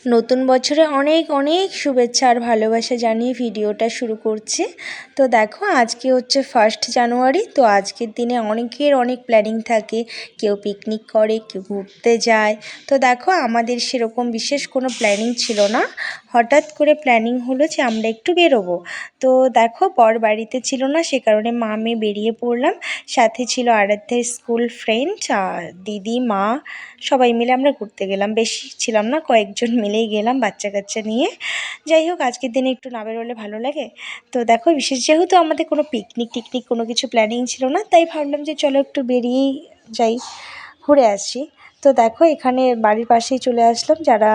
নতুন বছরে অনেক অনেক শুভেচ্ছা আর ভালোবাসা জানিয়ে ভিডিওটা শুরু করছি। তো দেখো আজকে হচ্ছে 1 জানুয়ারি। তো আজকের দিনে অনেকের অনেক প্ল্যানিং থাকে, কেউ পিকনিক করে, কেউ ঘুরতে যায়। তো দেখো আমাদের সেরকম বিশেষ কোনো প্ল্যানিং ছিল না, হঠাৎ করে প্ল্যানিং হলো যে আমরা একটু বেরোবো। তো দেখো বর বাড়িতে ছিল না, সে কারণে মা মেয়ে বেরিয়ে পড়লাম। সাথে ছিল আরাধ্যের স্কুল ফ্রেন্ড, দিদি, মা, সবাই মিলে আমরা ঘুরতে গেলাম। বেশি ছিলাম না, কয়েকজন মিলেই গেলাম বাচ্চা কাচ্চা নিয়ে। যাই হোক, আজকের দিনে একটু না বেরোলে ভালো লাগে। তো দেখো বিশেষ যেহেতু আমাদের কোনো পিকনিক টিকনিক কোনো কিছু প্ল্যানিং ছিল না, তাই ভাবলাম যে চলো একটু বেরিয়েই যাই, ঘুরে আসি। তো দেখো এখানে বাড়ির পাশেই চলে আসলাম। যারা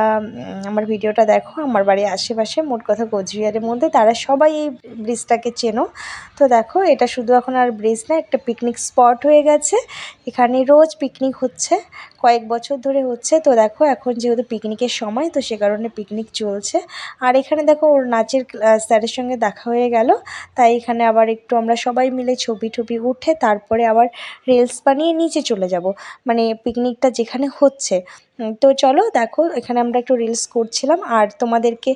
আমার ভিডিওটা দেখো, আমার বাড়ির আশেপাশে, মোট কথা কোচবিহারের মধ্যে, তারা সবাই এই ব্রিজটাকে চেনো। তো দেখো এটা শুধু এখন আর ব্রিজ না, একটা পিকনিক স্পট হয়ে গেছে। এখানে রোজ পিকনিক হচ্ছে, কয়েক বছর ধরে হচ্ছে। তো দেখো এখন যেহেতু পিকনিকের সময়, তো সে কারণে পিকনিক চলছে। আর এখানে দেখো ওর নাচের স্যারের সঙ্গে দেখা হয়ে গেল, তাই এখানে আবার একটু আমরা সবাই মিলে ছবি টবি উঠে তারপরে আবার রিলস বানিয়ে নিচে চলে যাব, মানে পিকনিকটা যেখানে হচ্ছে। তো চলো দেখো এখানে আমরা একটু রিলস করছিলাম আর তোমাদেরকে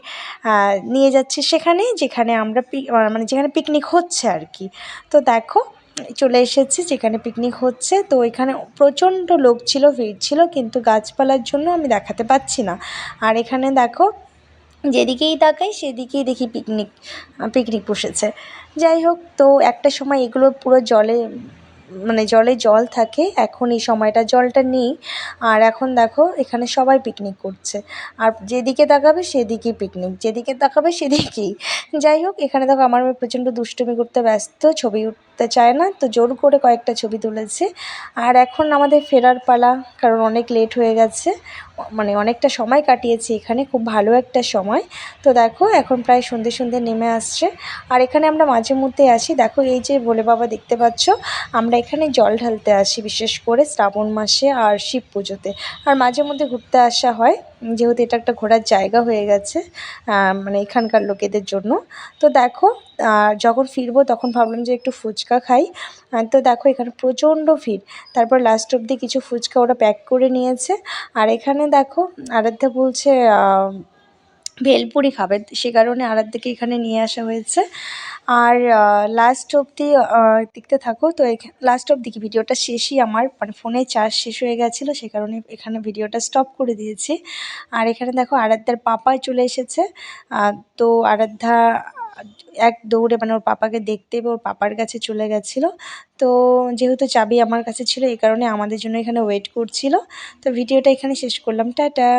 নিয়ে যাচ্ছি সেখানে যেখানে আমরা মানে যেখানে পিকনিক হচ্ছে আর কি। তো দেখো চলে এসেছি যেখানে পিকনিক হচ্ছে। তো এখানে প্রচণ্ড লোক ছিল, ভিড় ছিল, কিন্তু গাছপালার জন্য আমি দেখাতে পাচ্ছি না। আর এখানে দেখো যেদিকেই তাকাই সেদিকেই দেখি পিকনিক পিকনিক বসেছে। যাই হোক, তো একটা সময় এগুলো পুরো জলে, মানে জলে জল থাকে, এখন এই সময়টা জলটা নেই। আর এখন দেখো এখানে সবাই পিকনিক করছে, আর যেদিকে তাকাবে সেদিকেই পিকনিক, যেদিকে তাকাবে সেদিকেই। যাই হোক, এখানে দেখো আমার মেয়ে প্রচণ্ড দুষ্টুমি করতে ব্যস্ত, ছবি উঠতে চায় না, তো জোর করে কয়েকটা ছবি তুলেছে। আর এখন আমাদের ফেরার পালা, কারণ অনেক লেট হয়ে গেছে, মানে অনেকটা সময় কাটিয়েছি এখানে, খুব ভালো একটা সময়। তো দেখো এখন প্রায় সন্ধে সন্ধে নেমে আসছে। আর এখানে আমরা মাঝে মধ্যে আসি, দেখো এই যে ভোলে বাবা দেখতে পাচ্ছ, আমরা এখানে জল ঢালতে আসি বিশেষ করে শ্রাবণ মাসে আর শিব পুজোতে। আর মাঝে মধ্যে ঘুরতে আসা হয়, যেহেতু এটা একটা ঘোরার জায়গা হয়ে গেছে মানে এখানকার লোকেদের জন্য। তো দেখো যখন ফিরবো তখন ভাবলাম যে একটু ফুচকা খাই। তো দেখো এখানে প্রচণ্ড ভিড়, তারপর লাস্ট অবধি কিছু ফুচকা ওরা প্যাক করে নিয়েছে। আর এখানে দেখো আরাধ্যা বলছে ভেলপুরি খাবে, সে কারণে আরাধ্যাকে এখানে নিয়ে আসা হয়েছে। আর লাস্ট অবধি দেখতে থাকো। তো লাস্ট অবধি কি, ভিডিওটা শেষই আমার, মানে ফোনে চার্জ শেষ হয়ে গেছিলো, সে কারণে এখানে ভিডিওটা স্টপ করে দিয়েছি। আর এখানে দেখো আরাধ্যার পাপা চলে এসেছে। তো আরাধ্যা এক দৌড়ে, মানে ওর পাপাকে দেখতে পেয়ে ওর পাপার কাছে চলে গেছিলো। তো যেহেতু চাবি আমার কাছে ছিল, এই কারণে আমাদের জন্য এখানে ওয়েট করছিল। তো ভিডিওটা এখানে শেষ করলাম, টাটা।